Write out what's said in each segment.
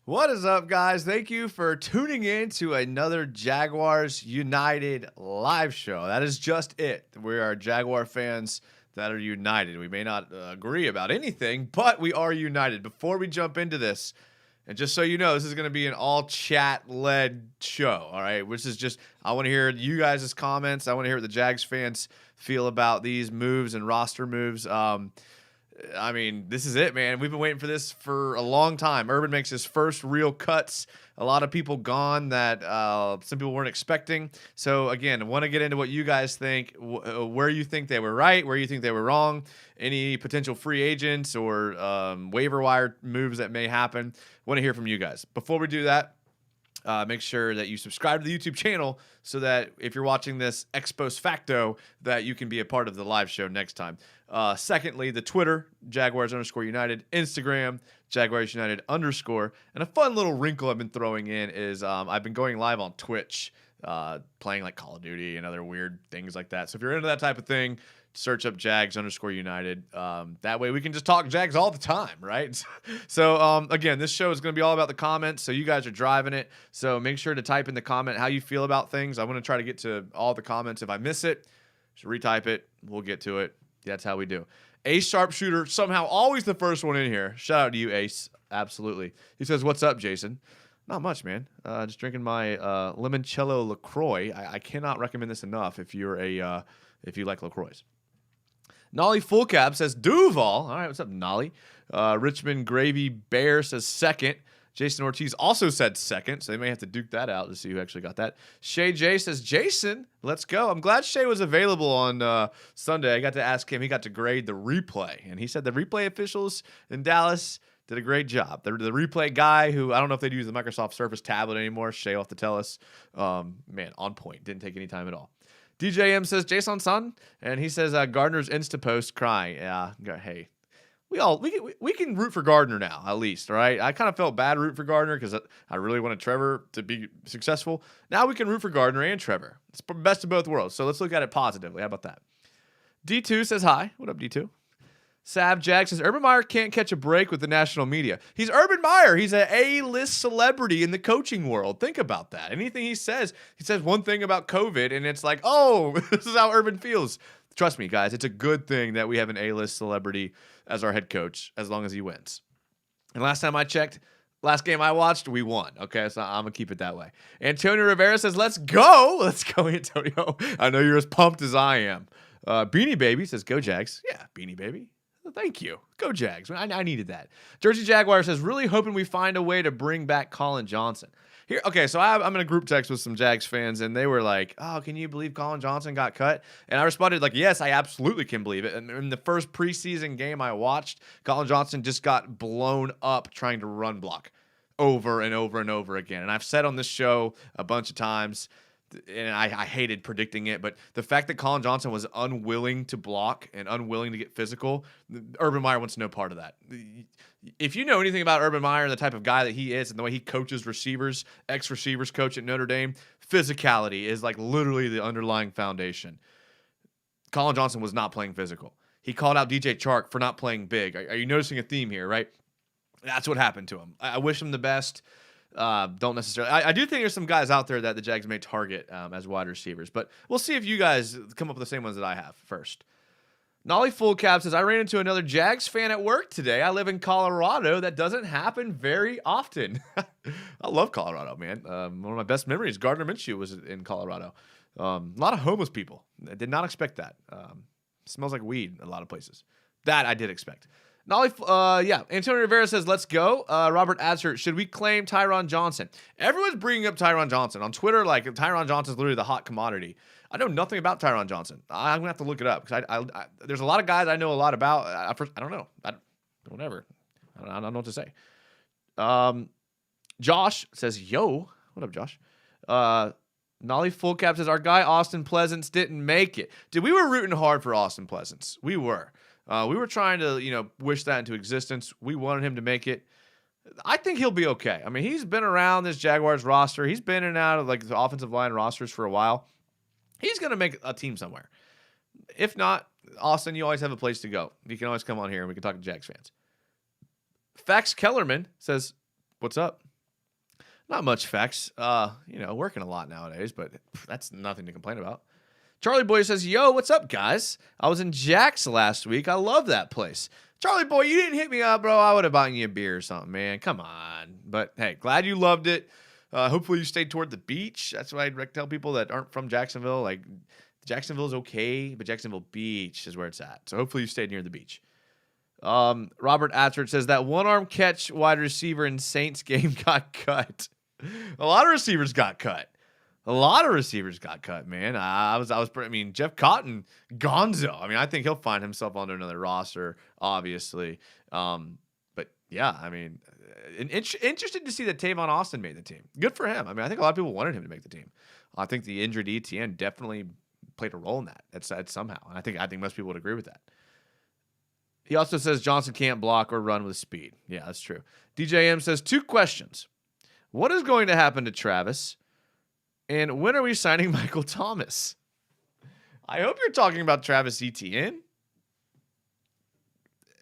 What is up, guys? Thank you for tuning in to another Jaguars United live show. That is just it. We are Jaguar fans that are united. We may not agree about anything, but we are united. Before we jump into this, and just so you know, this is going to be an all chat-led show, all right? Which is just, I want to hear you guys' comments. I want to hear what the Jags fans feel about these moves and roster moves. I mean, this is it, man. We've been waiting for this for a long time. Urban makes his first real cuts. A lot of people gone that some people weren't expecting. So, again, I want to get into what you guys think, where you think they were right, where you think they were wrong, any potential free agents or waiver wire moves that may happen. Want to hear from you guys. Before we do that, make sure that you subscribe to the YouTube channel so that if you're watching this ex post facto, that you can be a part of the live show next time. Secondly, the Twitter, Jaguars_United, Instagram, Jaguars_United_. And a fun little wrinkle I've been throwing in is I've been going live on Twitch, playing like Call of Duty and other weird things like that. So if you're into that type of thing, search up Jags_United. That way we can just talk Jags all the time, right? So, again, this show is going to be all about the comments, so you guys are driving it. So make sure to type in the comment how you feel about things. I want to try to get to all the comments. If I miss it, just retype it. We'll get to it. That's how we do. Ace Sharpshooter, somehow always the first one in here. Shout out to you, Ace. Absolutely. He says, "What's up, Jason?" Not much, man. Just drinking my limoncello LaCroix. I cannot recommend this enough if you're if you like LaCroix. Nolly Full Cap says Duval. All right, what's up, Nolly? Richmond Gravy Bear says second. Jason Ortiz also said second, so they may have to duke that out to see who actually got that. Shay J says Jason, let's go. I'm glad Shay was available on Sunday. I got to ask him. He got to grade the replay, and he said the replay officials in Dallas did a great job. The replay guy who, I don't know if they use the Microsoft Surface tablet anymore. Shay will have to tell us. Man, on point. Didn't take any time at all. DJM says Jason Son, and he says Gardner's Insta post crying. Yeah, hey, we can root for Gardner now at least, all right? I kind of felt bad rooting for Gardner because I really wanted Trevor to be successful. Now we can root for Gardner and Trevor. It's the best of both worlds. So let's look at it positively. How about that? D2 says hi. What up, D2? Sav Jack says Urban Meyer can't catch a break with the national media. He's Urban Meyer. He's an A-list celebrity in the coaching world. Think about that. Anything he says one thing about COVID, and it's like, oh, this is how Urban feels. Trust me, guys, it's a good thing that we have an A-list celebrity as our head coach as long as he wins. And last time I checked, last game I watched, we won. Okay, so I'm going to keep it that way. Antonio Rivera says, let's go. Let's go, Antonio. I know you're as pumped as I am. Beanie Baby says, go Jags. Yeah, Beanie Baby. Thank you. Go Jags. I needed that. Jersey Jaguar says, really hoping we find a way to bring back Colin Johnson. Here, okay, so I'm in a group text with some Jags fans, and they were like, oh, can you believe Colin Johnson got cut? And I responded like, yes, I absolutely can believe it. And in the first preseason game I watched, Colin Johnson just got blown up trying to run block over and over and over again. And I've said on this show a bunch of times, and I hated predicting it, but the fact that Colin Johnson was unwilling to block and unwilling to get physical, Urban Meyer wants no part of that. If you know anything about Urban Meyer, the type of guy that he is and the way he coaches receivers, ex-receivers coach at Notre Dame, physicality is like literally the underlying foundation. Colin Johnson was not playing physical. He called out DJ Chark for not playing big. Are you noticing a theme here, right? That's what happened to him. I wish him the best. Don't necessarily. I do think there's some guys out there that the Jags may target as wide receivers, but we'll see if you guys come up with the same ones that I have first. Nolly Full Cap says, I ran into another Jags fan at work today. I live in Colorado. That doesn't happen very often. I love Colorado, man. One of my best memories, Gardner Minshew was in Colorado. A lot of homeless people. I did not expect that. Smells like weed in a lot of places. That I did expect. Nolly, Antonio Rivera says, let's go. Robert Adser, should we claim Tyron Johnson? Everyone's bringing up Tyron Johnson. On Twitter, like, Tyron Johnson's literally the hot commodity. I know nothing about Tyron Johnson. I'm going to have to look it up because I there's a lot of guys I know a lot about. I don't know. Whatever. I don't know what to say. Josh says, yo. What up, Josh? Nolly Full Cap says, our guy Austin Pleasance didn't make it. Dude, we were rooting hard for Austin Pleasance. We were. We were trying to, wish that into existence. We wanted him to make it. I think he'll be okay. I mean, he's been around this Jaguars roster. He's been in and out of like the offensive line rosters for a while. He's going to make a team somewhere. If not, Austin, you always have a place to go. You can always come on here and we can talk to Jags fans. Fax Kellerman says, what's up? Not much Fex. Working a lot nowadays, but that's nothing to complain about. Charlie Boy says, yo, what's up, guys? I was in Jags last week. I love that place. Charlie Boy, you didn't hit me up, bro. I would have bought you a beer or something, man. Come on. But, hey, glad you loved it. Hopefully you stayed toward the beach. That's what I'd tell people that aren't from Jacksonville. Like, Jacksonville's okay, but Jacksonville Beach is where it's at. So hopefully you stayed near the beach. Robert Atchert says that one-arm catch wide receiver in Saints game got cut. A lot of receivers got cut. Man. Jeff Cotton, Gonzo. I mean, I think he'll find himself on another roster, obviously. But yeah, I mean, interested to see that Tavon Austin made the team. Good for him. I mean, I think a lot of people wanted him to make the team. I think the injured ETN definitely played a role in that. That's somehow, and I think most people would agree with that. He also says Johnson can't block or run with speed. Yeah, that's true. DJM says 2 questions. What is going to happen to Travis? And when are we signing Michael Thomas? I hope you're talking about Travis Etienne.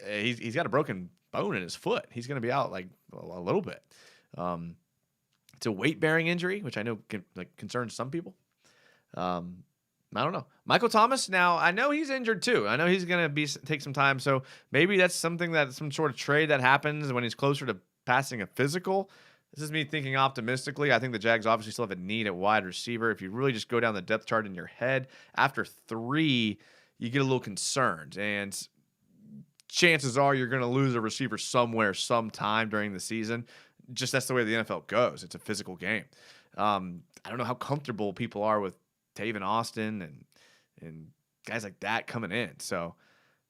He's got a broken bone in his foot. He's going to be out like a little bit. It's a weight-bearing injury, which I know concerns some people. I don't know. Michael Thomas, now, I know he's injured too. I know he's going to take some time, so maybe that's some sort of trade that happens when he's closer to passing a physical. This is me thinking optimistically. I think the Jags obviously still have a need at wide receiver. If you really just go down the depth chart in your head, after 3, you get a little concerned, and chances are you're going to lose a receiver somewhere, sometime during the season. Just that's the way the NFL goes. It's a physical game. I don't know how comfortable people are with Tavon Austin and guys like that coming in. So,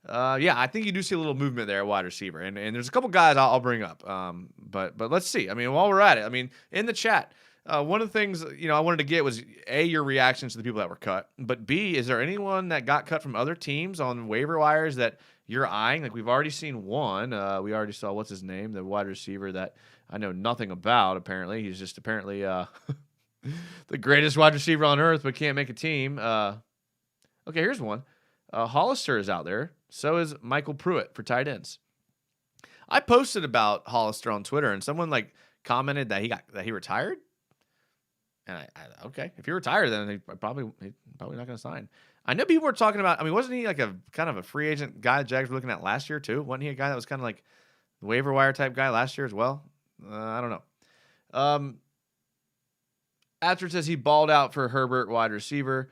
I think you do see a little movement there at wide receiver. And there's a couple guys I'll bring up. But let's see. I mean, while we're at it, I mean, in the chat, one of the things, I wanted to get was, A, your reactions to the people that were cut. But B, is there anyone that got cut from other teams on waiver wires that you're eyeing? Like, we've already seen one. We already saw, what's his name? The wide receiver that I know nothing about, apparently. He's just apparently the greatest wide receiver on earth, but can't make a team. Okay, here's one. Hollister is out there. So is Michael Pruitt for tight ends. I posted about Hollister on Twitter, and someone commented that he retired. And I okay, if he retired, then he's probably not going to sign. I know people were talking about. I mean, wasn't he like a kind of a free agent guy the Jags were looking at last year too? Wasn't he a guy that was kind of like the waiver wire type guy last year as well? I don't know. Atcher says he balled out for Herbert, wide receiver.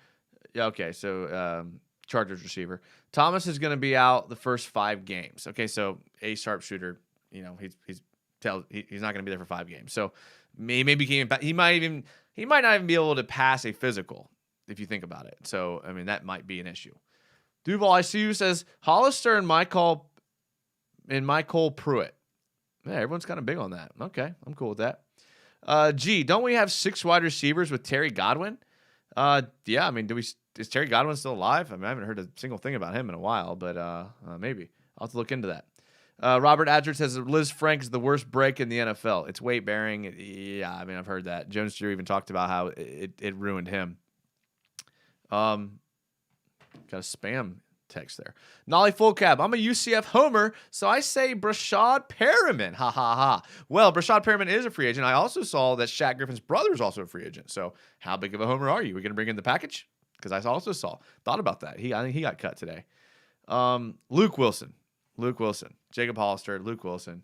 Yeah, okay, so Chargers receiver. Thomas is going to be out the first 5 games. Okay, so a sharpshooter, he's not going to be there for 5 games. So maybe he might not even be able to pass a physical if you think about it. So I mean that might be an issue. Duval ICU says Hollister and Michael Pruitt. Yeah, everyone's kind of big on that. Okay, I'm cool with that. Don't we have 6 wide receivers with Terry Godwin? Yeah, I mean, is Terry Godwin still alive? I mean, I haven't heard a single thing about him in a while, but maybe. I'll have to look into that. Robert Adger says Liz Frank is the worst break in the NFL. It's weight bearing. Yeah, I mean, I've heard that. Jones Drew even talked about how it ruined him. Got a spam text there. Nolly Full Cab. I'm a UCF homer, so I say Brashad Perriman. Ha ha ha. Well, Brashad Perriman is a free agent. I also saw that Shaq Griffin's brother is also a free agent. So how big of a homer are you? We going to bring in the package? Because I also thought about that. I think he got cut today. Luke Wilson. Jacob Hollister. Luke Wilson.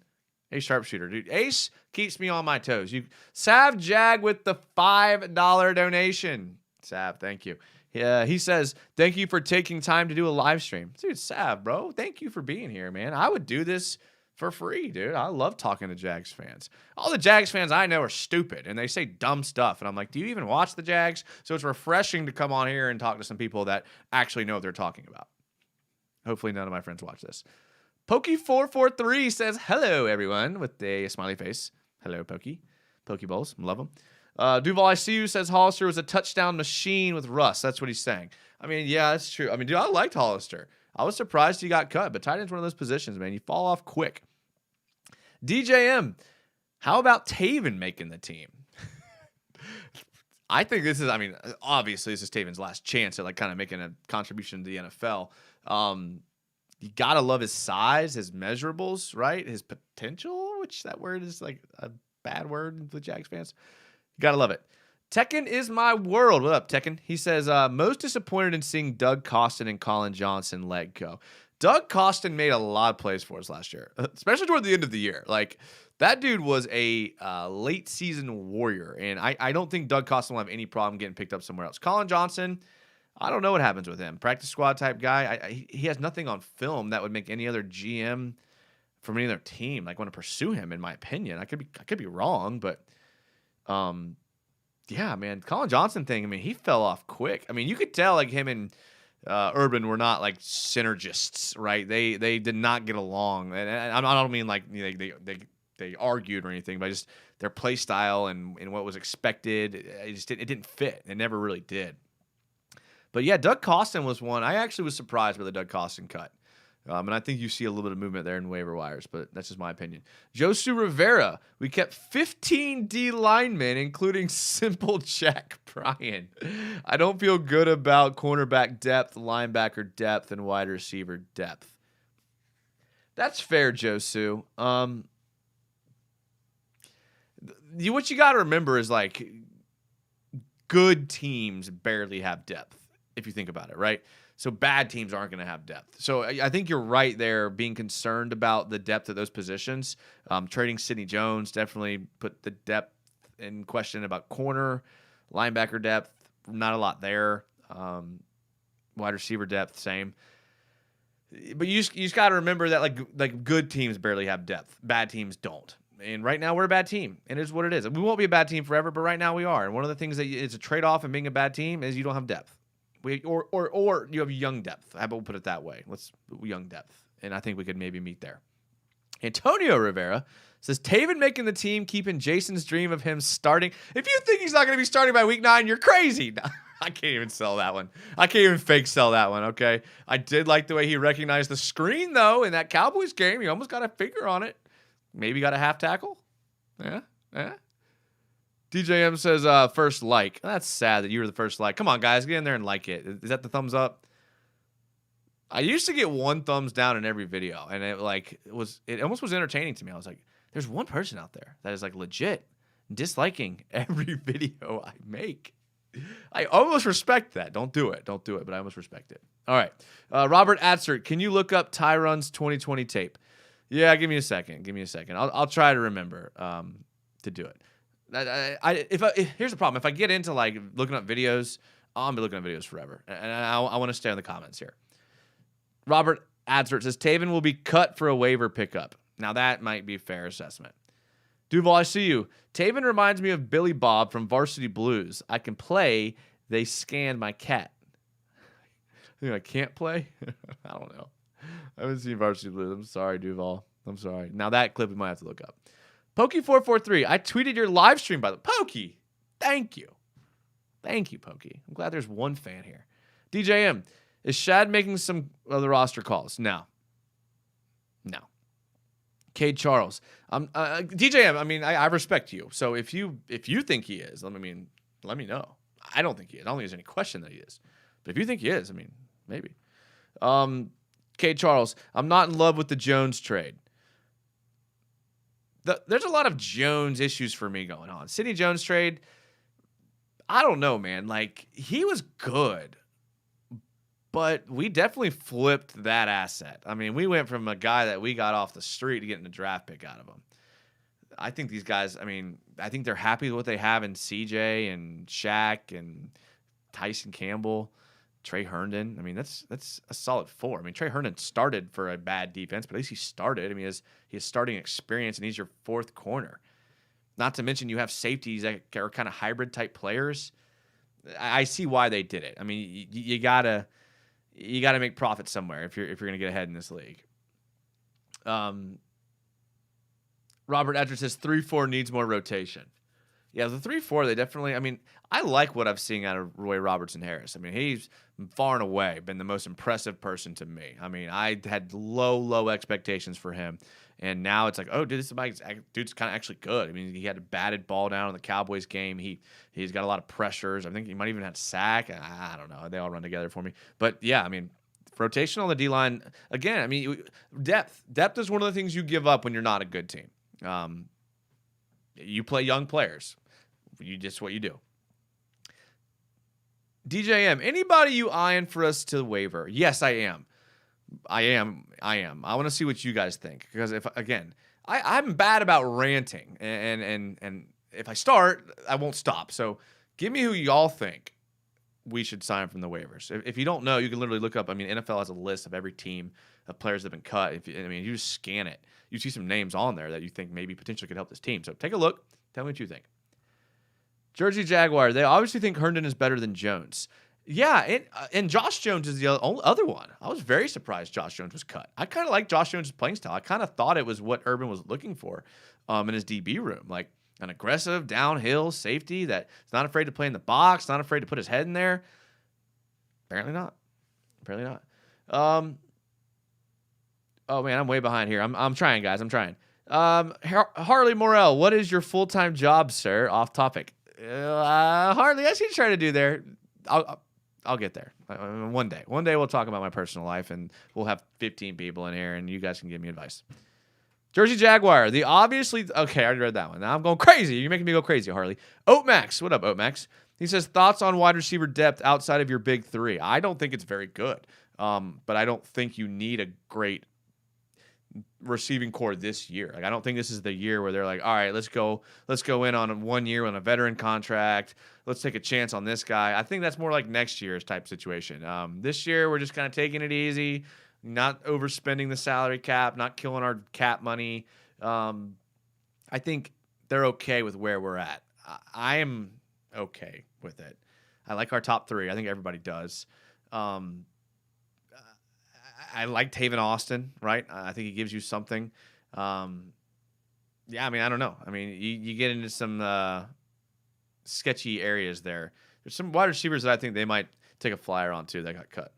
Ace sharpshooter, dude. Ace keeps me on my toes. Sav Jag with the $5 donation. Sav, thank you. Yeah, he says, thank you for taking time to do a live stream. Dude, Sav, bro, thank you for being here, man. I would do this for free, dude. I love talking to Jags fans. All the Jags fans I know are stupid, and they say dumb stuff. And I'm like, do you even watch the Jags? So it's refreshing to come on here and talk to some people that actually know what they're talking about. Hopefully none of my friends watch this. Pokey443 says, hello, everyone, with a smiley face. Hello, Pokey. Pokeballs, love them. Duval ICU says Hollister was a touchdown machine with Russ. That's what he's saying. I mean, yeah, that's true. I mean, dude, I liked Hollister. I was surprised he got cut, but tight end's one of those positions, man. You fall off quick. DJM, how about Tavon making the team? I think this is, I mean, obviously this is Tavon's last chance at kind of making a contribution to the NFL. You got to love his size, his measurables, right? His potential, which that word is a bad word for Jags fans. You gotta love it. Tekken is my world. What up, Tekken? He says, most disappointed in seeing Doug Costin and Colin Johnson let go. Doug Costin made a lot of plays for us last year, especially toward the end of the year. Like, that dude was a late season warrior, and I don't think Doug Costin will have any problem getting picked up somewhere else. Colin Johnson, I don't know what happens with him. Practice squad type guy. He has nothing on film that would make any other GM from any other team like want to pursue him, in my opinion. I could be wrong, but yeah, man, Colin Johnson thing, I mean, he fell off quick. I mean, you could tell like him and Urban were not like synergists, right? They did not get along, and I don't mean like they argued or anything, but just their play style and what was expected, it didn't fit. It never really did. But yeah, Doug Costin was one. I actually was surprised by the Doug Costin cut. And I think you see a little bit of movement there in waiver wires, but that's just my opinion. Josu Rivera, we kept 15 D linemen, including simple Jack Bryan. I don't feel good about cornerback depth, linebacker depth, and wide receiver depth. That's fair, Josu. What you got to remember is like good teams barely have depth, if you think about it, right? So bad teams aren't going to have depth. So I think you're right there being concerned about the depth of those positions. Trading Sidney Jones definitely put the depth in question about corner, linebacker depth, not a lot there. Wide receiver depth, same. But you just got to remember that like good teams barely have depth. Bad teams don't. And right now we're a bad team, and it is what it is. We won't be a bad team forever, but right now we are. And one of the things that it's a trade-off in being a bad team is you don't have depth. Or you have young depth. How about we'll put it that way? Young depth. And I think we could maybe meet there. Antonio Rivera says, Taven making the team, keeping Jason's dream of him starting. If you think he's not going to be starting by week 9, you're crazy. No, I can't even sell that one. I can't even fake sell that one, okay? I did like the way he recognized the screen, though, in that Cowboys game. He almost got a finger on it. Maybe got a half tackle. Yeah. DJM says, first like. That's sad that you were the first like. Come on, guys. Get in there and like it. Is that the thumbs up? I used to get 1 thumbs down in every video, and it almost was entertaining to me. I was like, there's one person out there that is like legit disliking every video I make. I almost respect that. Don't do it, but I almost respect it. All right. Robert Atzert, can you look up Tyron's 2020 tape? Yeah, give me a second. I'll try to remember to do it. Here's the problem. If I get into like looking up videos, I'm gonna be looking at videos forever, and I want to stay on the comments here. Robert Adsert says Taven will be cut for a waiver pickup. Now that might be a fair assessment. Duval, I see you. Taven reminds me of Billy Bob from Varsity Blues. I can play. They scanned my cat. I can't play. I don't know. I haven't seen Varsity Blues. I'm sorry, Duval. I'm sorry. Now that clip we might have to look up. Pokey443, I tweeted your live stream, by the way. Pokey, thank you. Thank you, Pokey. I'm glad there's one fan here. DJM, is Shad making some of the roster calls? No. Cade Charles. DJM, I mean, I respect you. So if you think he is, let me know. I don't think he is. I don't think there's any question that he is. But if you think he is, I mean, maybe. Cade Charles, I'm not in love with the Jones trade. There's a lot of Jones issues for me going on. Sidney Jones trade, I don't know, man. Like, he was good, but we definitely flipped that asset. I mean, we went from a guy that we got off the street to getting a draft pick out of him. I think these guys, I think they're happy with what they have in CJ and Shaq and Tyson Campbell, Trey Herndon. I mean, that's a solid 4. I mean, Trey Herndon started for a bad defense, but at least he started. I mean, he has starting experience, and he's your 4th corner. Not to mention you have safeties that are kind of hybrid type players. I see why they did it. I mean, you gotta make profit somewhere if you're gonna get ahead in this league. Robert Edwards says 3-4 needs more rotation. Yeah, the 3-4, they definitely, I like what I've seen out of Roy Robertson Harris. I mean, he's far and away been the most impressive person to me. I mean, I had low expectations for him. And now it's like, oh, dude, dude's kind of actually good. I mean, he had a batted ball down in the Cowboys game. He's got a lot of pressures. I think he might even have a sack. I don't know. They all run together for me. But, yeah, I mean, rotation on the D-line, again, I mean, depth. Depth is one of the things you give up when you're not a good team. You play young players. You just what you do. DJM, anybody you eyeing for us to waiver? Yes, I am. I want to see what you guys think, because I'm bad about ranting, and if I start, I won't stop. So give me who y'all think we should sign from the waivers. If you don't know, you can literally look up. I mean, NFL has a list of every team of players that have been cut. You just scan it. You see some names on there that you think maybe potentially could help this team. So take a look. Tell me what you think. Jersey Jaguar, they obviously think Herndon is better than Jones. Yeah, and Josh Jones is the other one. I was very surprised Josh Jones was cut. I kind of like Josh Jones' playing style. I kind of thought it was what Urban was looking for in his DB room. Like an aggressive, downhill safety that's not afraid to play in the box, not afraid to put his head in there. Apparently not. Oh, man, I'm way behind here. I'm trying, guys. I'm trying. Harley Morel, what is your full-time job, sir? Off topic. Harley, I see you trying to do there. I'll get there one day. One day we'll talk about my personal life, and we'll have 15 people in here, and you guys can give me advice. Jersey Jaguar, okay, I already read that one. Now I'm going crazy. You're making me go crazy, Harley. Oatmax, what up, Oatmax? He says, thoughts on wide receiver depth outside of your big three. I don't think it's very good, but I don't think you need a great receiving core this year. Like, I don't think this is the year where they're like, all right, let's go in on 1 year on a veteran contract. Let's take a chance on this guy. I think that's more like next year's type situation. This year we're just kind of taking it easy, not overspending the salary cap, not killing our cap money. I think they're okay with where we're at. I am okay with it. I like our top three. I think everybody does. I like Taven Austin, right? I think he gives you something. I don't know. I mean, you get into some sketchy areas there. There's some wide receivers that I think they might take a flyer on too that got cut.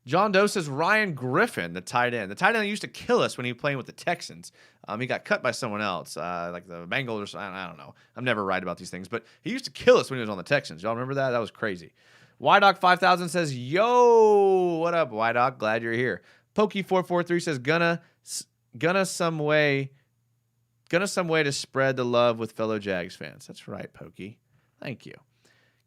John Doe says Ryan Griffin, the tight end. The tight end that used to kill us when he was playing with the Texans. He got cut by someone else, like the Bengals or something. I don't know. I'm never right about these things, but he used to kill us when he was on the Texans. Y'all remember that? That was crazy. YDoc5000 says, yo, what up, YDoc? Glad you're here. Pokey443 says, gonna some way to spread the love with fellow Jags fans. That's right, Pokey. Thank you.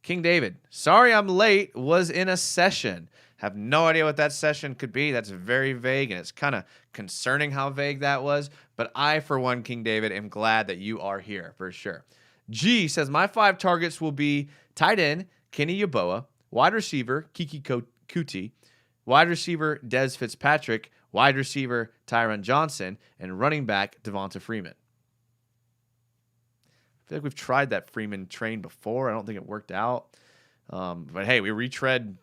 King David, sorry I'm late, was in a session. Have no idea what that session could be. That's very vague, and it's kind of concerning how vague that was. But I, for one, King David, am glad that you are here, for sure. G says, my 5 targets will be tight end, Kenny Yeboah, wide receiver, Kiki Kuti, wide receiver, Dez Fitzpatrick, wide receiver, Tyron Johnson, and running back, Devonta Freeman. I feel like we've tried that Freeman train before. I don't think it worked out. But hey, we retread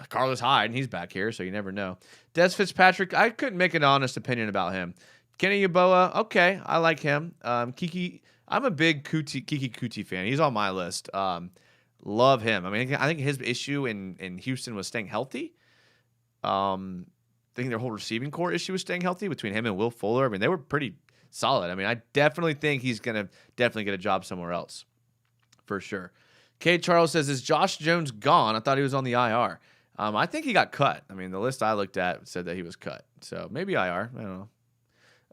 Carlos Hyde, and he's back here, so you never know. Dez Fitzpatrick, I couldn't make an honest opinion about him. Kenny Yeboah, okay, I like him. Kiki, I'm a big Kiki Kuti fan. He's on my list. Love him. I mean, I think his issue in Houston was staying healthy. I think their whole receiving core issue was staying healthy between him and Will Fuller. I mean, they were pretty solid. I mean, I definitely think he's going to definitely get a job somewhere else for sure. K. Charles says, is Josh Jones gone? I thought he was on the IR. I think he got cut. I mean, the list I looked at said that he was cut. So maybe IR. I don't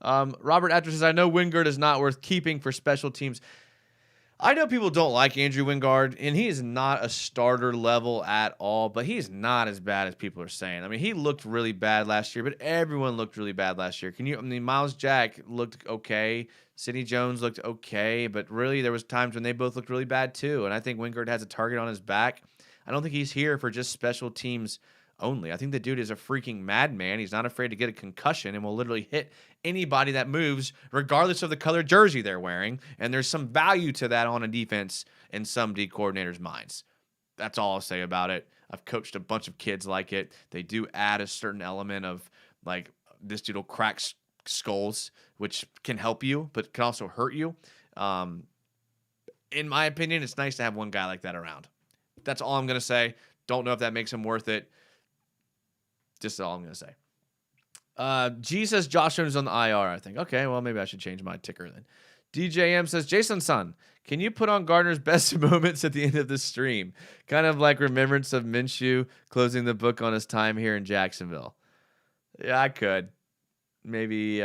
know. Robert Atcher says, I know Wingard is not worth keeping for special teams. I know people don't like Andrew Wingard, and he is not a starter level at all, but he's not as bad as people are saying. I mean, he looked really bad last year, but everyone looked really bad last year. Miles Jack looked okay. Sidney Jones looked okay, but really there was times when they both looked really bad too, and I think Wingard has a target on his back. I don't think he's here for just special teams only. I think the dude is a freaking madman. He's not afraid to get a concussion and will literally hit anybody that moves, regardless of the color jersey they're wearing. And there's some value to that on a defense in some D coordinators' minds. That's all I'll say about it. I've coached a bunch of kids like it. They do add a certain element of, like, this dude will crack skulls, which can help you, but can also hurt you. In my opinion, it's nice to have one guy like that around. That's all I'm going to say. Don't know if that makes him worth it. Just all I'm going to say. G says Josh Jones is on the IR, I think. Okay, well, maybe I should change my ticker then. DJM says, Jason Son, can you put on Gardner's best moments at the end of the stream? Kind of like remembrance of Minshew closing the book on his time here in Jacksonville. Yeah, I could. Maybe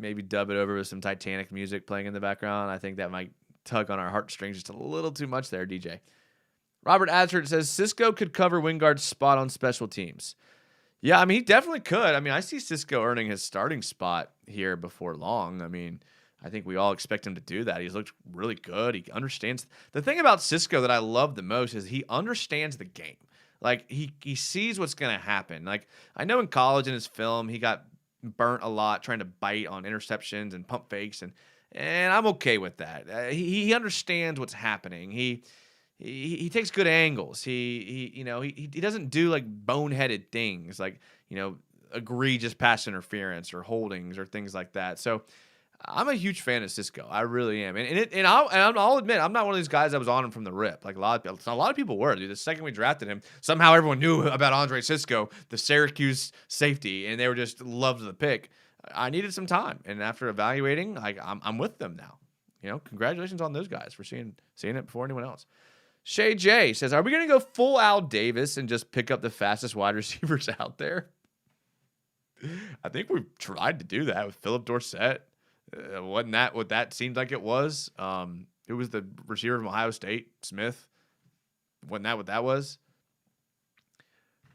maybe dub it over with some Titanic music playing in the background. I think that might tug on our heartstrings just a little too much there, DJ. Robert Adford says Cisco could cover Wingard's spot on special teams. Yeah, I mean, he definitely could. I mean, I see Cisco earning his starting spot here before long. I mean, I think we all expect him to do that. He's looked really good. He understands. The thing about Cisco that I love the most is he understands the game. Like, he sees what's going to happen. Like, I know in college in his film, he got burnt a lot trying to bite on interceptions and pump fakes, and I'm okay with that. He understands what's happening. He takes good angles. He doesn't do like boneheaded things like, egregious pass interference or holdings or things like that. So I'm a huge fan of Cisco. I really am. And I'll admit, I'm not one of these guys that was on him from the rip. Like a lot of people were. Dude, the second we drafted him, somehow everyone knew about Andre Cisco, the Syracuse safety, and they were just loved the pick. I needed some time, and after evaluating, I'm with them now. Congratulations on those guys for seeing it before anyone else. Shay J says, are we going to go full Al Davis and just pick up the fastest wide receivers out there? I think we've tried to do that with Philip Dorsett. Wasn't that what that seemed like it was? Who was the receiver from Ohio State? Smith? Wasn't that what that was?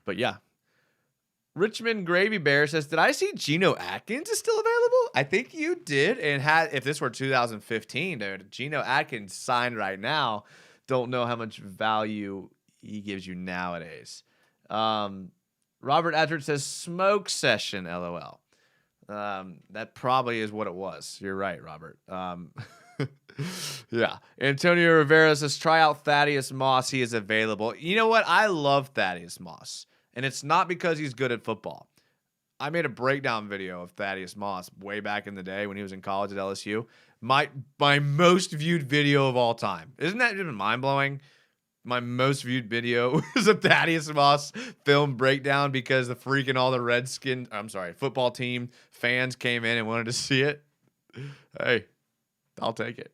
But yeah. Richmond Gravy Bear says, did I see Geno Atkins is still available? I think you did. And if this were 2015, dude, Geno Atkins signed right now. Don't know how much value he gives you nowadays. Robert Adford says, smoke session, LOL. That probably is what it was. You're right, Robert. Yeah. Antonio Rivera says, try out Thaddeus Moss. He is available. You know what? I love Thaddeus Moss. And it's not because he's good at football. I made a breakdown video of Thaddeus Moss way back in the day when he was in college at LSU. My most viewed video of all time. Isn't that even mind-blowing? My most viewed video was a Thaddeus Moss film breakdown because all the football team fans came in and wanted to see it. Hey, I'll take it.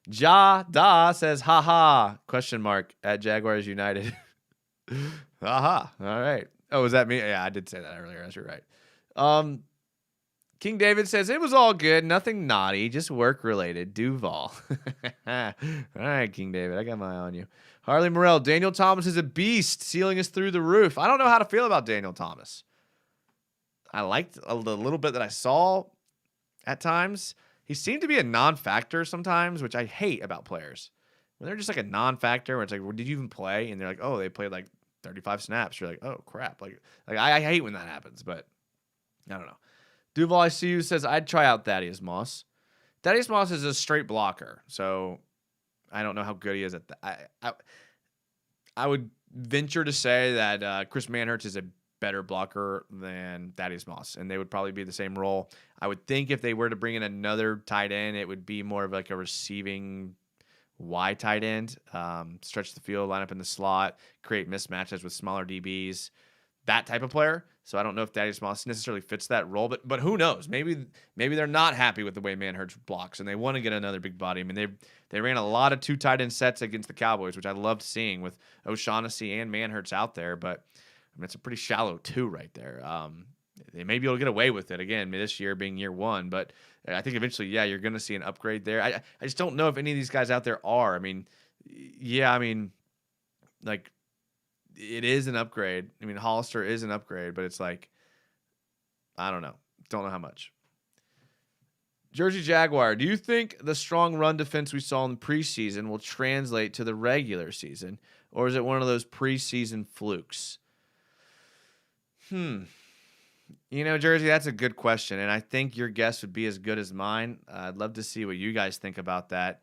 Ja Da says, haha, at Jaguars United. Haha, all right. Oh, was that me? Yeah, I did say that earlier. That's right. King David says, it was all good. Nothing naughty, just work-related. Duval. All right, King David, I got my eye on you. Harley Morrell, Daniel Thomas is a beast. Ceiling is through the roof. I don't know how to feel about Daniel Thomas. I liked the little bit that I saw at times. He seemed to be a non-factor sometimes, which I hate about players. When they're just like a non-factor, where it's like, well, did you even play? And they're like, oh, they played like 35 snaps. You're like, oh, crap. Like I hate when that happens, but I don't know. Duval ICU says, I'd try out Thaddeus Moss. Thaddeus Moss is a straight blocker, so I don't know how good he is at that. I would venture to say that Chris Manhertz is a better blocker than Thaddeus Moss, and they would probably be the same role. I would think if they were to bring in another tight end, it would be more of like a receiving Y tight end, stretch the field, line up in the slot, create mismatches with smaller DBs, that type of player. So I don't know if Thaddeus Moss necessarily fits that role, but who knows? Maybe they're not happy with the way Manhertz blocks, and they want to get another big body. I mean, they ran a lot of 2 tight end sets against the Cowboys, which I loved seeing with O'Shaughnessy and Manhertz out there. But I mean, it's a pretty shallow 2 right there. They may be able to get away with it again this year being year 1, but I think eventually, yeah, you're going to see an upgrade there. I just don't know if any of these guys out there are. I mean, yeah, like, it is an upgrade. I mean, Hollister is an upgrade, but it's like, I don't know. Don't know how much. Jersey Jaguar, do you think the strong run defense we saw in the preseason will translate to the regular season, or is it one of those preseason flukes? Jersey, that's a good question, and I think your guess would be as good as mine. I'd love to see what you guys think about that.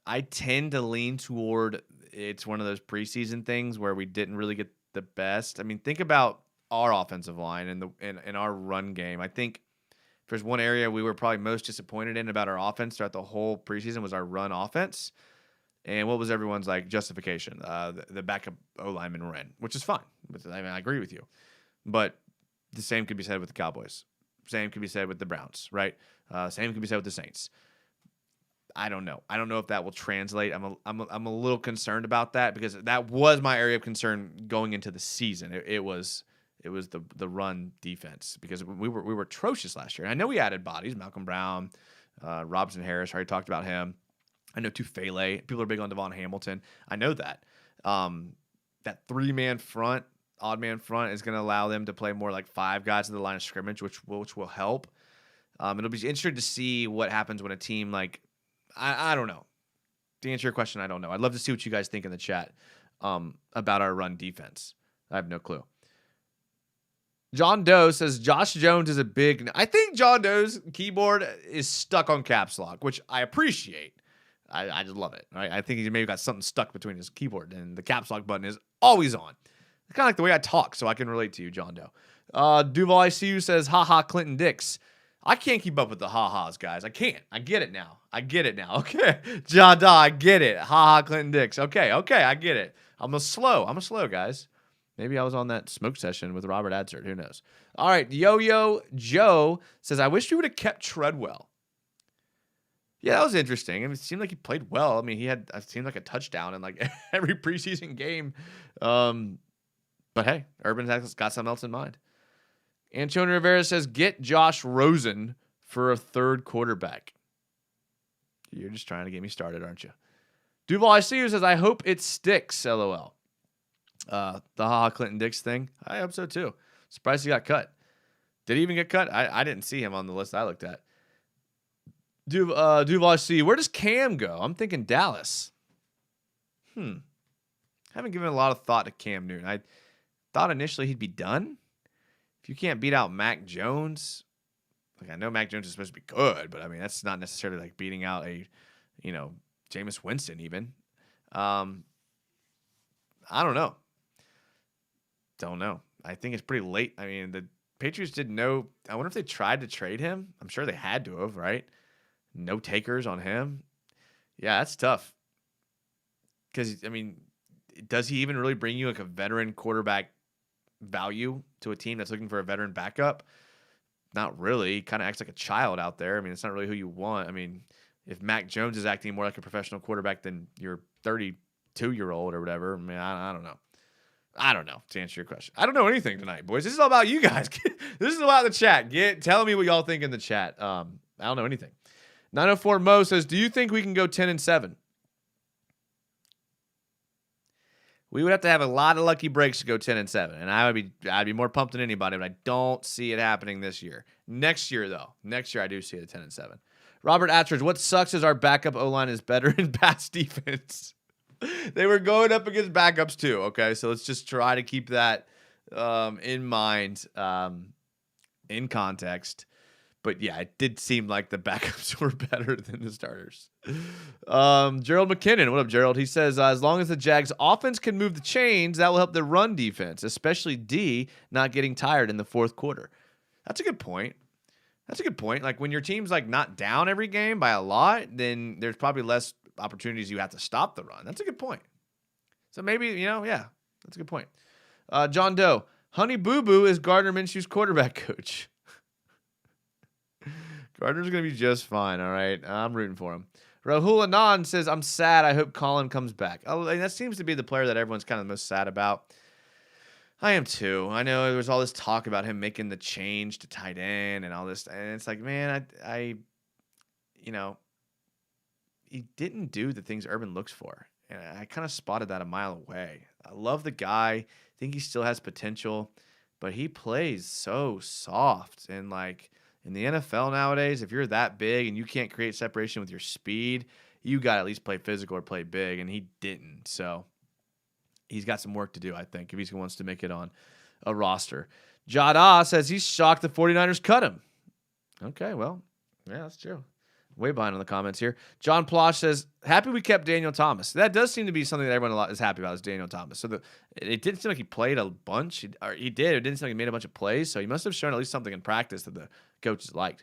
I tend to lean toward it's one of those preseason things where we didn't really get the best. I mean, think about our offensive line and our run game. I think if there's one area we were probably most disappointed in about our offense throughout the whole preseason was our run offense. And what was everyone's like justification? The backup O-lineman ran, which is fine. I mean, I agree with you. But the same could be said with the Cowboys. Same could be said with the Browns, right? Same could be said with the Saints. I don't know. I don't know if that will translate. I'm a little concerned about that because that was my area of concern going into the season. It was It was the run defense because we were atrocious last year. And I know we added bodies, Malcolm Brown, Robinson Harris. I already talked about him. I know Tufele. People are big on Devon Hamilton. I know that. That 3-man front, odd man front, is going to allow them to play more like 5 guys in the line of scrimmage, which will help. It'll be interesting to see what happens when a team like I don't know. To answer your question, I don't know. I'd love to see what you guys think in the chat about our run defense. I have no clue. John Doe says Josh Jones is a big. I think John Doe's keyboard is stuck on caps lock, which I appreciate. I just love it. Right? I think he maybe got something stuck between his keyboard, and the caps lock button is always on. It's kind of like the way I talk, so I can relate to you, John Doe. Duval ICU says, haha, Clinton Dix. I can't keep up with the ha-has, guys. I can't. I get it now. Okay. Jada, I get it. Ha-ha, Clinton Dix. Okay, I get it. I'm a slow, guys. Maybe I was on that smoke session with Robert Adsert. Who knows? All right, Yo-Yo Joe says, I wish you would have kept Treadwell. Yeah, that was interesting. I mean, it seemed like he played well. I mean, it seemed like a touchdown in like every preseason game. But hey, Urban has got something else in mind. Antonio Rivera says, get Josh Rosen for a third quarterback. You're just trying to get me started, aren't you? Duval ICU says, I hope it sticks, LOL. The haha Clinton Dix thing, I hope so too. Surprised he got cut. Did he even get cut? I didn't see him on the list I looked at. Duval ICU, where does Cam go? I'm thinking Dallas. Haven't given a lot of thought to Cam Newton. I thought initially he'd be done. If you can't beat out Mac Jones, like I know Mac Jones is supposed to be good, but I mean that's not necessarily like beating out a, Jameis Winston even. I don't know. I think it's pretty late. I mean the Patriots didn't know. I wonder if they tried to trade him. I'm sure they had to have, right? No takers on him. Yeah, that's tough. Because I mean, does he even really bring you like a veteran quarterback value to a team that's looking for a veteran backup? Not really. He kind of acts like a child out there. I mean, it's not really who you want. I mean, if Mac Jones is acting more like a professional quarterback than your 32-year-old or whatever, I mean, I don't know. I don't know, to answer your question. I don't know anything tonight, boys. This is all about you guys. This is about the chat. Tell me what y'all think in the chat. I don't know anything. 904 Mo says, do you think we can go 10-7? We would have to have a lot of lucky breaks to go 10-7, and I'd be more pumped than anybody, but I don't see it happening this year. Next year, though. I do see it at 10-7. Robert Attridge, what sucks is our backup O-line is better in pass defense. They were going up against backups too, okay? So let's just try to keep that in mind, in context. But yeah, it did seem like the backups were better than the starters. Gerald McKinnon, what up, Gerald? He says, as long as the Jags offense can move the chains, that will help the run defense, especially D not getting tired in the fourth quarter. That's a good point. Like when your team's like not down every game by a lot, then there's probably less opportunities you have to stop the run. That's a good point. So maybe, yeah, that's a good point. John Doe, Honey Boo Boo is Gardner Minshew's quarterback coach. Gardner's going to be just fine, all right? I'm rooting for him. Rahul Anand says, I'm sad. I hope Colin comes back. Oh, and that seems to be the player that everyone's kind of most sad about. I am too. I know there was all this talk about him making the change to tight end and all this. And it's like, man, he didn't do the things Urban looks for. And I kind of spotted that a mile away. I love the guy. I think he still has potential. But he plays so soft. And like, in the NFL nowadays, if you're that big and you can't create separation with your speed, you got to at least play physical or play big, and he didn't. So he's got some work to do, I think, if he wants to make it on a roster. Jada says he's shocked the 49ers cut him. Okay, well, yeah, that's true. Way behind on the comments here. John Plosh says, happy we kept Daniel Thomas. That does seem to be something that everyone is happy about is Daniel Thomas. So it didn't seem like he played a bunch. He did. It didn't seem like he made a bunch of plays. So he must have shown at least something in practice that the coaches liked.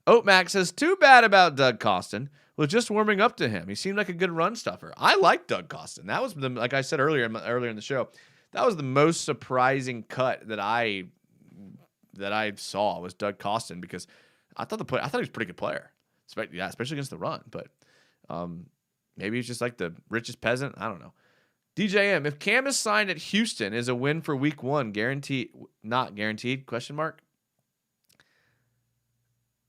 Oatmac says, too bad about Doug Costin. Was just warming up to him. He seemed like a good run stuffer. I like Doug Costin. That was, like I said earlier in the show, that was the most surprising cut that I saw was Doug Costin because I thought he was a pretty good player. Yeah, especially against the run. But maybe he's just like the richest peasant. I don't know. DJM, if Cam is signed at Houston, is a win for week 1 guaranteed? not guaranteed, question mark.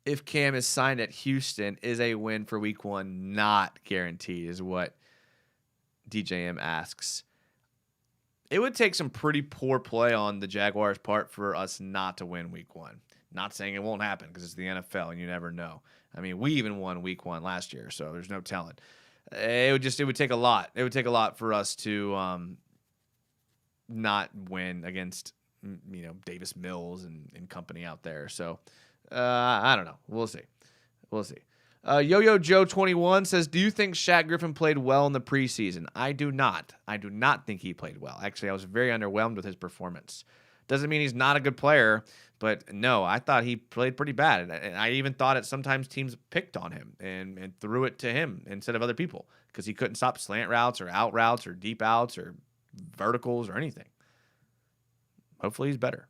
If Cam is signed at Houston, is a win for week 1 not guaranteed, is what DJM asks. It would take some pretty poor play on the Jaguars' part for us not to win week 1. Not saying it won't happen because it's the NFL and you never know. I mean, we even won week 1 last year, so there's no telling. It would take a lot. It would take a lot for us to not win against Davis Mills and company out there. So I don't know. We'll see. Yo-Yo Joe 21 says, do you think Shaq Griffin played well in the preseason? I do not. I do not think he played well. Actually, I was very underwhelmed with his performance. Doesn't mean he's not a good player, but no, I thought he played pretty bad. And I even thought that sometimes teams picked on him and threw it to him instead of other people because he couldn't stop slant routes or out routes or deep outs or verticals or anything. Hopefully he's better.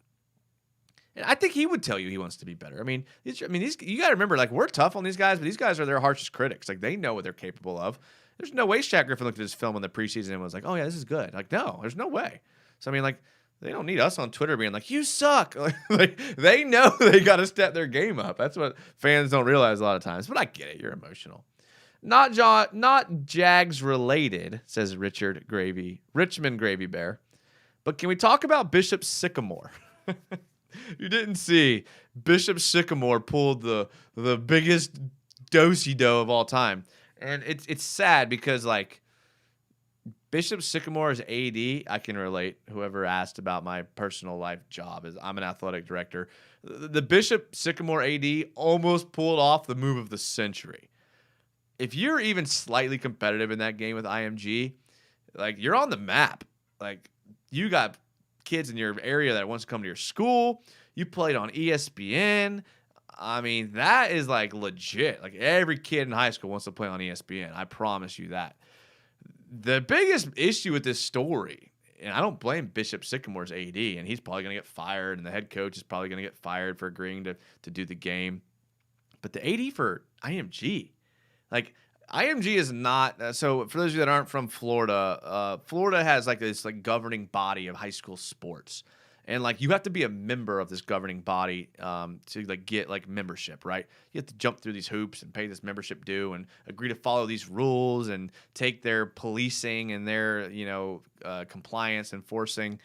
And I think he would tell you he wants to be better. I mean, these you got to remember, like, we're tough on these guys, but these guys are their harshest critics. Like, they know what they're capable of. There's no way Shaq Griffin looked at his film in the preseason and was like, oh, yeah, this is good. Like, no, there's no way. So, I mean, like, they don't need us on Twitter being like, you suck. Like, they know they got to step their game up. That's what fans don't realize a lot of times. But I get it. You're emotional. Not Jags related, says Richmond Gravy Bear. But can we talk about Bishop Sycamore? You didn't see Bishop Sycamore pulled the biggest do-si-do of all time. And it's sad because, like, Bishop Sycamore's AD, I can relate. Whoever asked about my personal life job is I'm an athletic director. The Bishop Sycamore AD almost pulled off the move of the century. If you're even slightly competitive in that game with IMG, like, you're on the map. Like, you got kids in your area that wants to come to your school. You played on ESPN. I mean, that is, like, legit. Like, every kid in high school wants to play on ESPN. I promise you that. The biggest issue with this story, and I don't blame Bishop Sycamore's AD, and he's probably going to get fired, and the head coach is probably going to get fired for agreeing to do the game. But the AD for IMG, like, IMG is not so for those of you that aren't from Florida, Florida has like this like governing body of high school sports. And like you have to be a member of this governing body to like get like membership, right? You have to jump through these hoops and pay this membership due and agree to follow these rules and take their policing and their compliance enforcing.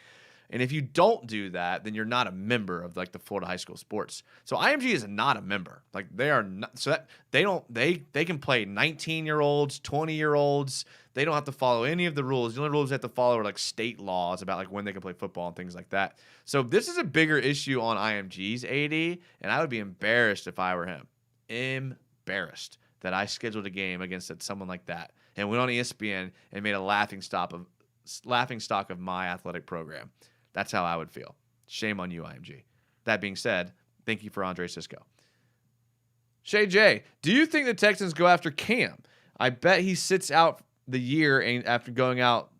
And if you don't do that, then you're not a member of like the Florida high school sports. So IMG is not a member. Like they are not. So that they can play 19-year-olds, 20-year-olds. They don't have to follow any of the rules. The only rules they have to follow are like state laws about like when they can play football and things like that. So this is a bigger issue on IMG's AD, and I would be embarrassed if I were him. Embarrassed that I scheduled a game against someone like that and went on ESPN and made a laughing stock of my athletic program. That's how I would feel. Shame on you, IMG. That being said, thank you for Andre Cisco. Shay J, do you think the Texans go after Cam? I bet he sits out the year and after going out.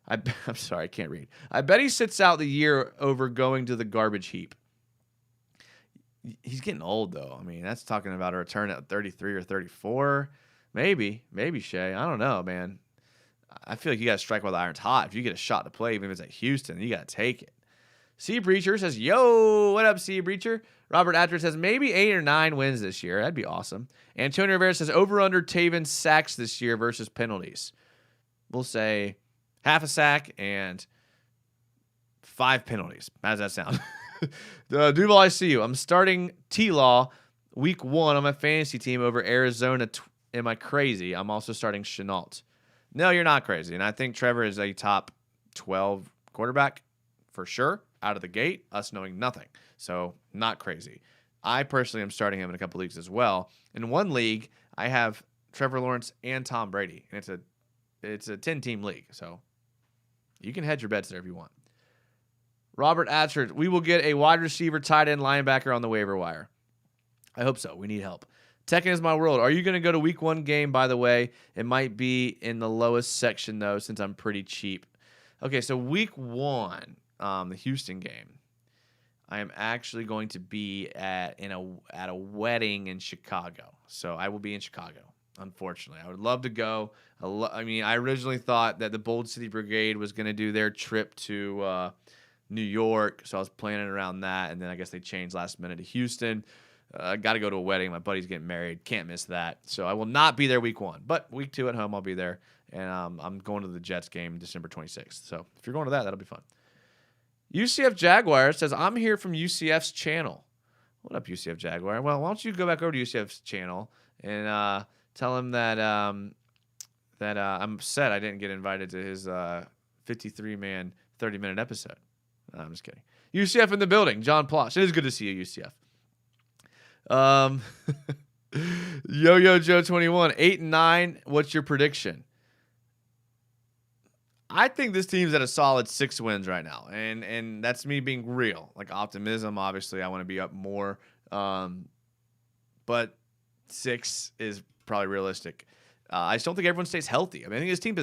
I'm sorry, I can't read. I bet he sits out the year over going to the garbage heap. He's getting old, though. I mean, that's talking about a return at 33 or 34. Maybe, Shay. I don't know, man. I feel like you got to strike while the iron's hot. If you get a shot to play, even if it's at Houston, you got to take it. Sea Breacher says, yo, what up, Sea Breacher? Robert Atcher says, maybe 8 or 9 wins this year. That'd be awesome. Antonio Rivera says, over-under Taven sacks this year versus penalties. We'll say half a sack and 5 penalties. How does that sound? Duval, I see you. I'm starting T-Law week 1 on my fantasy team over Arizona. Am I crazy? I'm also starting Chenault. No, you're not crazy. And I think Trevor is a top 12 quarterback for sure out of the gate, us knowing nothing. So not crazy. I personally am starting him in a couple leagues as well. In one league, I have Trevor Lawrence and Tom Brady. And it's a 10-team league. So you can hedge your bets there if you want. Robert Atchard, we will get a wide receiver, tight end, linebacker on the waiver wire. I hope so. We need help. Tekken is my world. Are you going to go to week 1 game, by the way? It might be in the lowest section, though, since I'm pretty cheap. Okay, so week 1, the Houston game, I am actually going to be at a wedding in Chicago. So I will be in Chicago, unfortunately. I would love to go. I originally thought that the Bold City Brigade was going to do their trip to New York, so I was planning around that, and then I guess they changed last minute to Houston. Got to go to a wedding. My buddy's getting married. Can't miss that. So I will not be there week 1, but week 2 at home I'll be there, and I'm going to the Jets game December 26th. So if you're going to that, that'll be fun. UCF Jaguars says, I'm here from UCF's channel. What up, UCF Jaguar? Well, why don't you go back over to UCF's channel and tell him that I'm upset I didn't get invited to his 53-man, 30-minute episode. No, I'm just kidding. UCF in the building. John Plosh. It is good to see you, UCF. Yo Joe 21, 8-9. What's your prediction? I think this team's at a solid 6 wins right now, and that's me being real. Like optimism, obviously, I want to be up more, but 6 is probably realistic. I just don't think everyone stays healthy. I mean, I think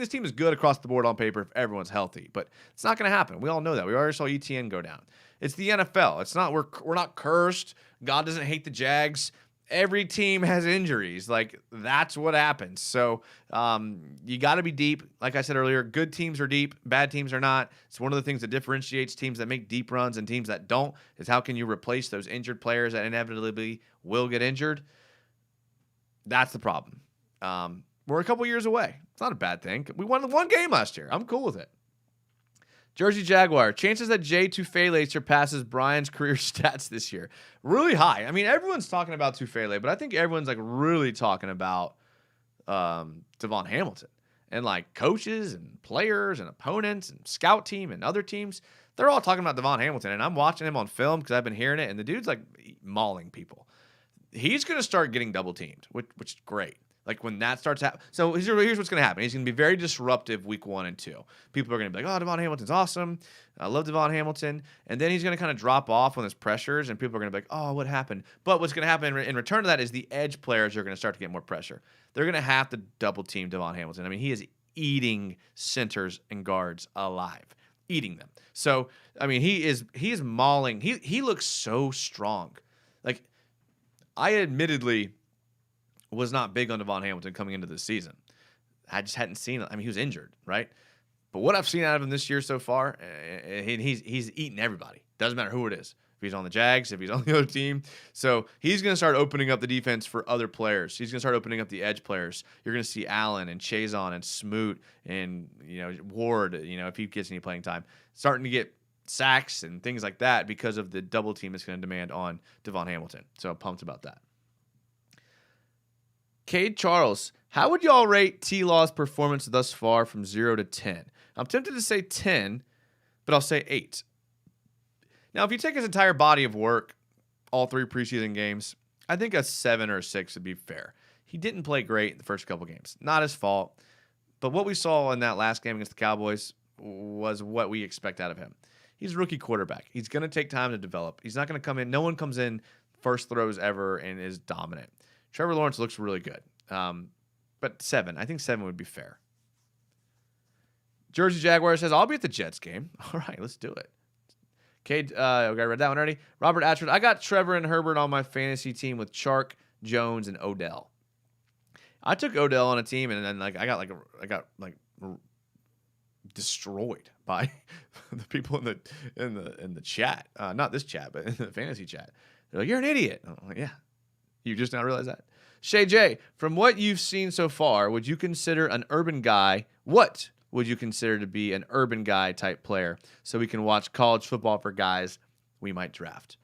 this team is good across the board on paper if everyone's healthy, but it's not going to happen. We all know that. We already saw ETN go down. It's the NFL. It's not we're not cursed. God doesn't hate the Jags. Every team has injuries. Like, that's what happens. So you got to be deep. Like I said earlier, good teams are deep. Bad teams are not. It's one of the things that differentiates teams that make deep runs and teams that don't, is how can you replace those injured players that inevitably will get injured. That's the problem. We're a couple years away. It's not a bad thing. We won 1 game last year. I'm cool with it. Jersey Jaguar. Chances that Jay Tufele surpasses Brian's career stats this year. Really high. I mean, everyone's talking about Tufele, but I think everyone's like really talking about Devon Hamilton. And like coaches and players and opponents and scout team and other teams, they're all talking about Devon Hamilton. And I'm watching him on film because I've been hearing it, and the dude's like mauling people. He's going to start getting double teamed, which is great. Like when that starts happening. So here's what's going to happen. He's going to be very disruptive week 1 and 2. People are going to be like, oh, Devon Hamilton's awesome. I love Devon Hamilton. And then he's going to kind of drop off when there's pressures, and people are going to be like, oh, what happened? But what's going to happen in return to that is the edge players are going to start to get more pressure. They're going to have to double team Devon Hamilton. I mean, he is eating centers and guards alive. Eating them. So, I mean, he is mauling. He looks so strong. Like, I admittedly was not big on Devon Hamilton coming into this season. I just hadn't seen it. I mean, he was injured, right? But what I've seen out of him this year so far, he's eating everybody. Doesn't matter who it is. If he's on the Jags, if he's on the other team. So he's going to start opening up the defense for other players. He's going to start opening up the edge players. You're going to see Allen and Chazon and Smoot and Ward, if he gets any playing time, starting to get sacks and things like that because of the double team it's going to demand on Devon Hamilton. So I'm pumped about that. Cade Charles, how would y'all rate T-Law's performance thus far from 0 to 10? I'm tempted to say 10, but I'll say 8. Now, if you take his entire body of work, all 3 preseason games, I think a 7 or a 6 would be fair. He didn't play great in the first couple games. Not his fault. But what we saw in that last game against the Cowboys was what we expect out of him. He's a rookie quarterback. He's going to take time to develop. He's not going to come in. No one comes in first throws ever and is dominant. Trevor Lawrence looks really good. But 7. I think 7 would be fair. Jersey Jaguar says, I'll be at the Jets game. All right, let's do it. Cade, okay, I read that one already. Robert Atwood, I got Trevor and Herbert on my fantasy team with Chark, Jones, and Odell. I took Odell on a team, and then I got destroyed by the people in the chat. Not this chat, but in the fantasy chat. They're like, you're an idiot. I'm like, yeah. You just now realize that? Shay J, from what you've seen so far, would you consider an urban guy? What would you consider to be an urban guy type player so we can watch college football for guys we might draft?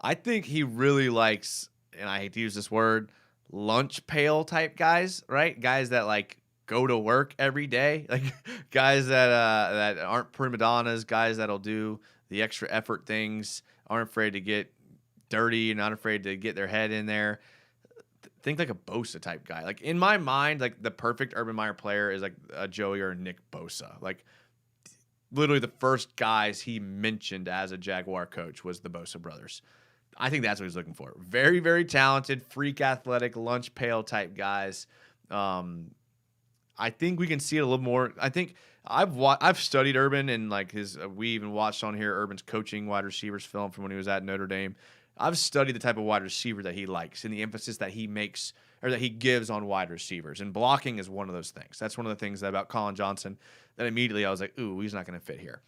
I think he really likes, and I hate to use this word, lunch pail type guys, right? Guys that like go to work every day, like guys that aren't prima donnas, guys that'll do the extra effort things, aren't afraid to get dirty, not afraid to get their head in there. Think like a Bosa type guy. Like in my mind, like the perfect Urban Meyer player is like a Joey or a Nick Bosa. Like literally the first guys he mentioned as a Jaguar coach was the Bosa brothers. I think that's what he's looking for. Very, very talented, freak athletic, lunch pail type guys. I think we can see it a little more. I think I've studied Urban and like we even watched on here Urban's coaching wide receivers film from when he was at Notre Dame. I've studied the type of wide receiver that he likes and the emphasis that he makes or that he gives on wide receivers. And blocking is one of those things. That's one of the things about Colin Johnson that immediately I was like, ooh, he's not going to fit here.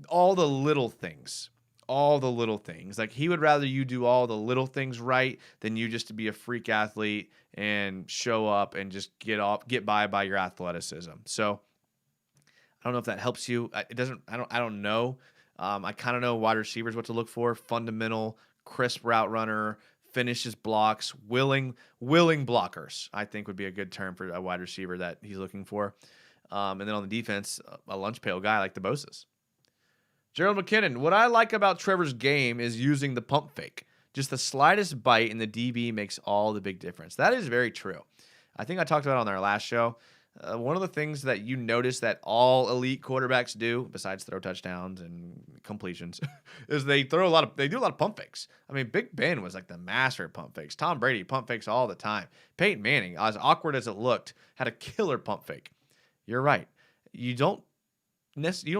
All the little things. Like he would rather you do all the little things right than you just to be a freak athlete and show up and just get by your athleticism. So I don't know if that helps you. It doesn't. I don't know. I kind of know wide receivers what to look for: fundamental, crisp route runner, finishes blocks, willing blockers. I think would be a good term for a wide receiver that he's looking for. And then on the defense, a lunch pail guy like the Bosa's. Gerald McKinnon, what I like about Trevor's game is using the pump fake. Just the slightest bite in the DB makes all the big difference. That is very true. I think I talked about it on our last show. One of the things that you notice that all elite quarterbacks do, besides throw touchdowns and completions, is they do a lot of pump fakes. I mean, Big Ben was like the master of pump fakes. Tom Brady pump fakes all the time. Peyton Manning, as awkward as it looked, had a killer pump fake. You're right. You don't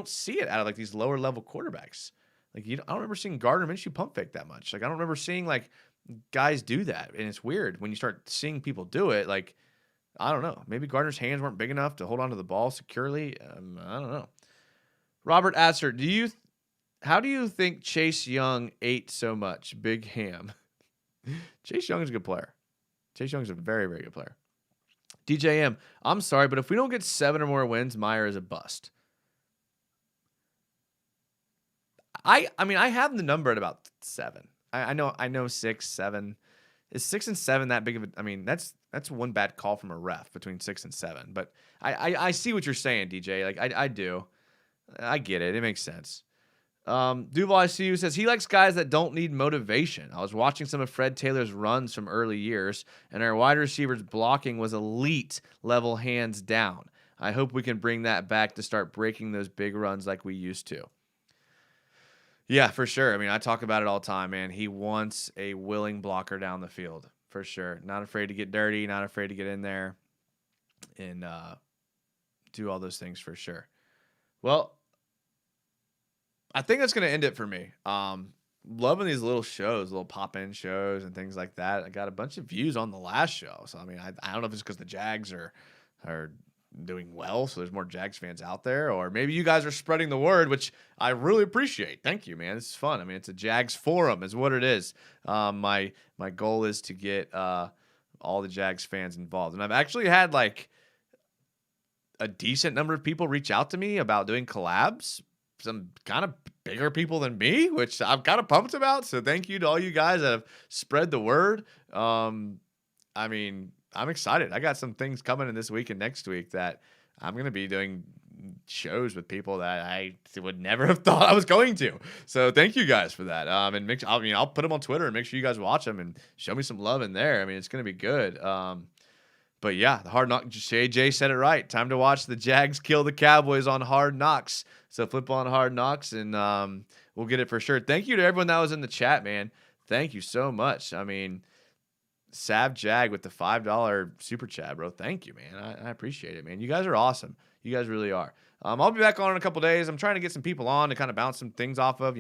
see it out of like these lower level quarterbacks. Like I don't remember seeing Gardner Minshew pump fake that much. Like I don't remember seeing like guys do that, and it's weird when you start seeing people do it. Like I don't know, maybe Gardner's hands weren't big enough to hold onto the ball securely. I don't know. Robert Asser, how do you think Chase Young ate so much? Big ham. Chase Young is a good player. Chase Young is a very, very good player. DJM, I'm sorry, but if we don't get 7 or more wins, Meyer is a bust. I mean, I have the number at about 7. I know 6, 7. Is 6 and 7 that big of a? I mean, that's one bad call from a ref between 6 and 7. But I see what you're saying, DJ. Like I do. I get it. It makes sense. Duval ICU says he likes guys that don't need motivation. I was watching some of Fred Taylor's runs from early years, and our wide receivers blocking was elite level, hands down. I hope we can bring that back to start breaking those big runs like we used to. Yeah, for sure. I mean, I talk about it all the time, man. He wants a willing blocker down the field, for sure. Not afraid to get dirty, not afraid to get in there and do all those things for sure. Well, I think that's going to end it for me. Loving these little shows, little pop-in shows and things like that. I got a bunch of views on the last show. So, I mean, I don't know if it's because the Jags are doing well, so there's more Jags fans out there, or maybe you guys are spreading the word, which I really appreciate. Thank you, man. This is fun. I mean, it's a Jags forum is what it is. My goal is to get all the Jags fans involved, and I've actually had like a decent number of people reach out to me about doing collabs, some kind of bigger people than me, which I'm kind of pumped about. So thank you to all you guys that have spread the word. I mean, I'm excited. I got some things coming in this week and next week that I'm going to be doing shows with people that I would never have thought I was going to. So thank you guys for that. And I'll put them on Twitter and make sure you guys watch them and show me some love in there. I mean, it's going to be good. But yeah, the Hard Knocks, Jay said it right. Time to watch the Jags kill the Cowboys on Hard Knocks. So flip on Hard Knocks and we'll get it for sure. Thank you to everyone that was in the chat, man. Thank you so much. I mean, Sav Jag with the $5 super chat, bro. Thank you, man. I appreciate it, man. You guys are awesome. You guys really are. I'll be back on in a couple days. I'm trying to get some people on to kind of bounce some things off of,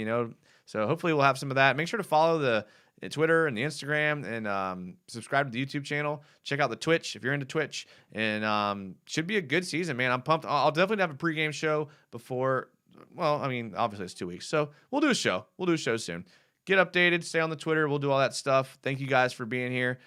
So hopefully we'll have some of that. Make sure to follow the Twitter and the Instagram and subscribe to the YouTube channel. Check out the Twitch if you're into Twitch. And should be a good season, man. I'm pumped. I'll definitely have a pregame show before. Well, I mean, obviously it's 2 weeks. So we'll do a show. We'll do a show soon. Get updated. Stay on the Twitter. We'll do all that stuff. Thank you guys for being here.